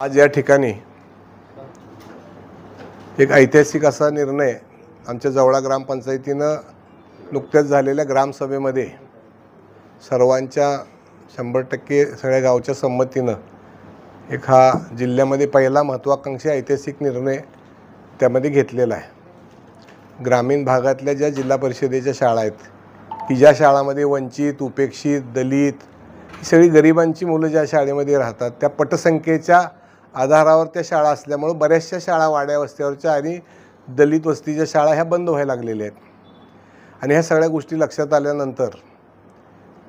आज या ठिकाणी एक ऐतिहासिक असा निर्णय आमच्या जवळा ग्रामपंचायतीनं नुकत्याच झालेल्या ग्रामसभेमध्ये सर्वांच्या 100% सगळ्या गावच्या संमतीनं एक हा जिल्ह्यामध्ये पहिला महत्त्वाकांक्षी ऐतिहासिक निर्णय त्यामध्ये घेतलेला आहे। ग्रामीण भागातल्या ज्या जिल्हा परिषदेच्या शाळा आहेत की ज्या शाळांमध्ये वंचित, उपेक्षित, दलित ही सगळी गरिबांची मुलं ज्या शाळेमध्ये राहतात त्या पटसंख्येच्या आधारावर त्या शाळा असल्यामुळे बऱ्याचशा शाळा वाड्या वस्त्यावरच्या आणि दलित वस्तीच्या शाळा ह्या बंद व्हायला लागलेल्या आहेत। आणि ह्या सगळ्या गोष्टी लक्षात आल्यानंतर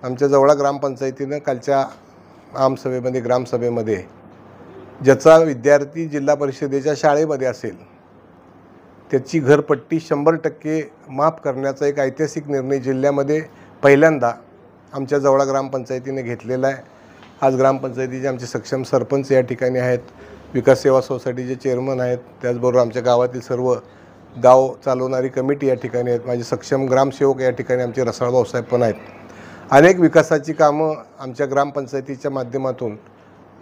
आमच्या जवळा ग्रामपंचायतीनं कालच्या आमसभेमध्ये ग्रामसभेमध्ये ज्याचा विद्यार्थी जिल्हा परिषदेच्या शाळेमध्ये असेल त्याची घरपट्टी 100% माफ करण्याचा एक ऐतिहासिक निर्णय जिल्ह्यामध्ये पहिल्यांदा आमच्या जवळा ग्रामपंचायतीने घेतलेला आहे। आज ग्रामपंचायतीचे आमचे सक्षम सरपंच या ठिकाणी आहेत, विकास सेवा सोसायटीचे चेअरमन आहेत, त्याचबरोबर आमच्या गावातील सर्व गाव चालवणारी कमिटी या ठिकाणी आहेत, माझे सक्षम ग्रामसेवक या ठिकाणी आमचे रसाळ भाऊसाहेब पण आहेत। अनेक विकासाची कामं आमच्या ग्रामपंचायतीच्या माध्यमातून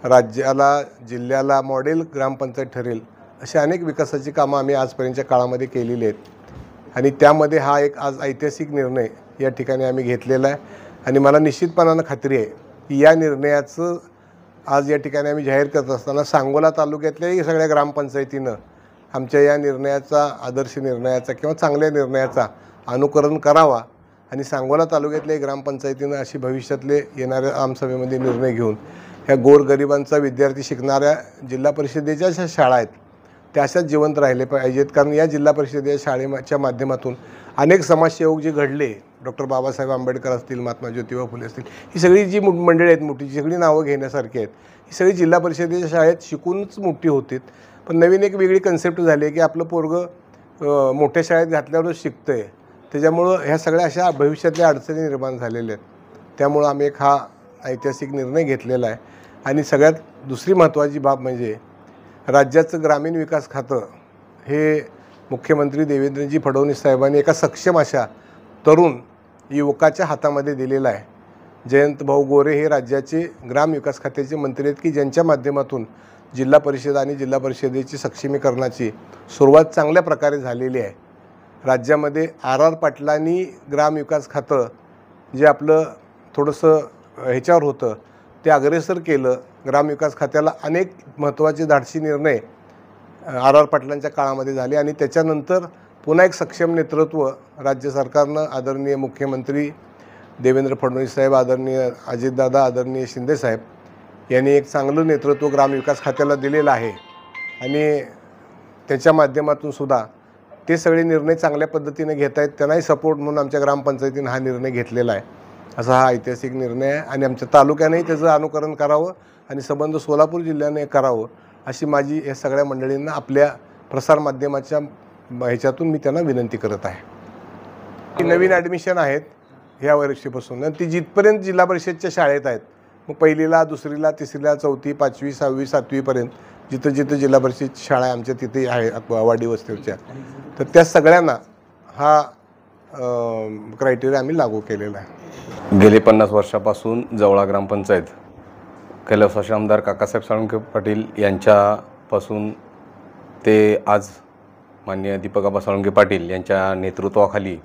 राज्याला जिल्ह्याला मॉडेल ग्रामपंचायत ठरेल अशी अनेक विकासाची कामं आम्ही आजपर्यंतच्या काळामध्ये केलेली आहेत आणि त्यामध्ये हा एक आज ऐतिहासिक निर्णय या ठिकाणी आम्ही घेतलेला आहे। आणि मला निश्चितपणानं खात्री आहे की या निर्णयाचं आज या ठिकाणी आम्ही जाहीर करत असताना सांगोला तालुक्यातल्याही सगळ्या ग्रामपंचायतीनं आमच्या या निर्णयाचा आदर्श निर्णयाचा किंवा चांगल्या निर्णयाचा अनुकरण करावा आणि सांगोला तालुक्यातल्या ग्रामपंचायतीनं अशी भविष्यातले येणाऱ्या आमसभेमध्ये निर्णय घेऊन ह्या गोरगरिबांचा विद्यार्थी शिकणाऱ्या जिल्हा परिषदेच्या ज्या शाळा आहेत त्या अशाच जिवंत राहिले पाहिजेत। कारण या जिल्हा परिषदेच्या शाळेच्या माध्यमातून अनेक समाजसेवक जे घडले, डॉक्टर बाबासाहेब आंबेडकर असतील, महात्मा ज्योतिबा फुले असतील, ही सगळी जी मंडळी आहेत मोठी सगळी नावं घेण्यासारखी आहेत, ही सगळी जिल्हा परिषदेच्या शाळेत शिकूनच मोठी होतील। पण नवीन एक वेगळी कन्सेप्ट झाली आहे की आपलं पोरगं मोठ्या शाळेत घातल्यावरच शिकतं आहे, त्याच्यामुळं ह्या सगळ्या अशा भविष्यातल्या अडचणी निर्माण झालेल्या आहेत। त्यामुळं आम्ही एक हा ऐतिहासिक निर्णय घेतलेला आहे। आणि सगळ्यात दुसरी महत्त्वाची बाब म्हणजे राज्याचं ग्रामीण विकास खातं हे मुख्यमंत्री देवेंद्रजी फडणवीस साहेबांनी एका सक्षम अशा तरुण युवकाच्या हातामध्ये दिलेलं आहे। जयंत भाऊ गोरे हे राज्याचे ग्रामविकास खात्याचे मंत्री आहेत की ज्यांच्या माध्यमातून जिल्हा परिषद आणि जिल्हा परिषदेची सक्षमीकरणाची सुरुवात चांगल्या प्रकारे झालेली आहे। राज्यामध्ये आर पाटलांनी ग्रामविकास खातं जे आपलं थोडंसं ह्याच्यावर होतं ते अग्रेसर केलं। ग्रामविकास खात्याला अनेक महत्त्वाचे धाडसी निर्णय आर पाटलांच्या काळामध्ये झाले आणि त्याच्यानंतर पुन्हा एक सक्षम नेतृत्व राज्य सरकारनं आदरणीय मुख्यमंत्री देवेंद्र फडणवीस साहेब, आदरणीय अजितदादा, आदरणीय शिंदे साहेब यांनी एक चांगलं नेतृत्व ग्रामविकास खात्याला दिलेलं आहे। आणि त्याच्या माध्यमातून सुद्धा ते सगळे निर्णय चांगल्या पद्धतीने घेत आहेत, त्यांनाही सपोर्ट म्हणून आमच्या ग्रामपंचायतीनं हा निर्णय घेतलेला आहे। असा हा ऐतिहासिक निर्णय आहे आणि आमच्या तालुक्यानेही त्याचं अनुकरण करावं आणि संबंध सोलापूर जिल्ह्याने करावं अशी माझी या सगळ्या मंडळींना आपल्या प्रसारमाध्यमाच्या ह्याच्यातून मी त्यांना विनंती करत आहे। नवीन ॲडमिशन आहेत ह्या वर्षीपासून ती जिथपर्यंत जिल्हा परिषदच्या शाळेत आहेत, मग पहिलीला, दुसरीला, तिसरीला, चौथी, 5वी, 6वी, 7वीपर्यंत जिथं जिथं जिल्हा परिषद शाळा आमच्या तिथे आहे वाडी वस्तीवरच्या, तर त्या सगळ्यांना हा क्रायटेरिया आम्ही लागू केलेला आहे। गेले 50 वर्षापासून जवळा ग्रामपंचायत कैलासवासी आमदार काकासाहेब साळुंखे पाटील यांच्यापासून ते आज माननीय दीपक साळुंखे पाटील यांच्या नेतृत्वाखाली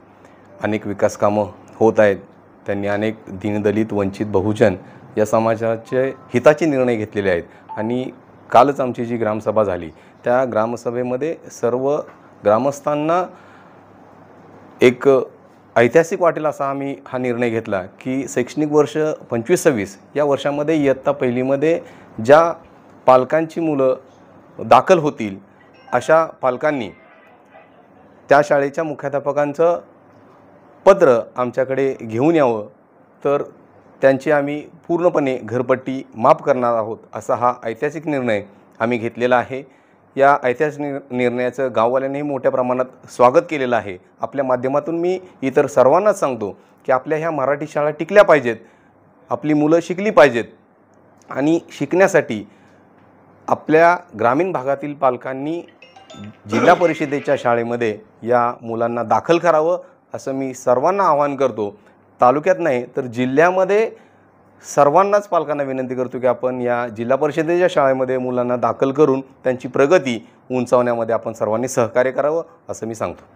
अनेक विकास कामं होत आहेत। त्यांनी अनेक दीनदलित, वंचित, बहुजन या समाजाचे हिताचे निर्णय घेतलेले आहेत। आणि कालच आमची जी ग्रामसभा झाली त्या ग्रामसभेमध्ये सर्व ग्रामस्थांना एक ऐतिहासिक वाटेल असा आम्ही हा निर्णय घेतला की शैक्षणिक वर्ष 25-26 या वर्षामध्ये इयत्ता पहिलीमध्ये ज्या पालकांची मुलं दाखल होतील अशा पालकांनी त्या शाळेच्या मुख्याध्यापकांचं पत्र आमच्याकडे घेऊन यावं, तर त्यांची आम्ही पूर्णपणे घरपट्टी माफ करणार आहोत असा हा ऐतिहासिक निर्णय आम्ही घेतलेला आहे। या ऐतिहासिक निर्णयाचं गाववाल्यांनीही मोठ्या प्रमाणात स्वागत केलेलं आहे। आपल्या माध्यमातून मी इतर सर्वांनाच सांगतो की आपल्या ह्या मराठी शाळा टिकल्या पाहिजेत, आपली मुलं शिकली पाहिजेत आणि शिकण्यासाठी आपल्या ग्रामीण भागातील पालकांनी जिल्हा परिषदेच्या शाळेमध्ये या मुलांना दाखल करावं असं मी सर्वांना आवाहन करतो। तालुक्यात नाही तर जिल्ह्यामध्ये सर्वांनाच पालकांना विनंती करतो की आपण या जिल्हा परिषदेच्या शाळेमध्ये मुलांना दाखल करून त्यांची प्रगती उंचावण्यामध्ये आपण सर्वांनी सहकार्य करावं असं मी सांगतो.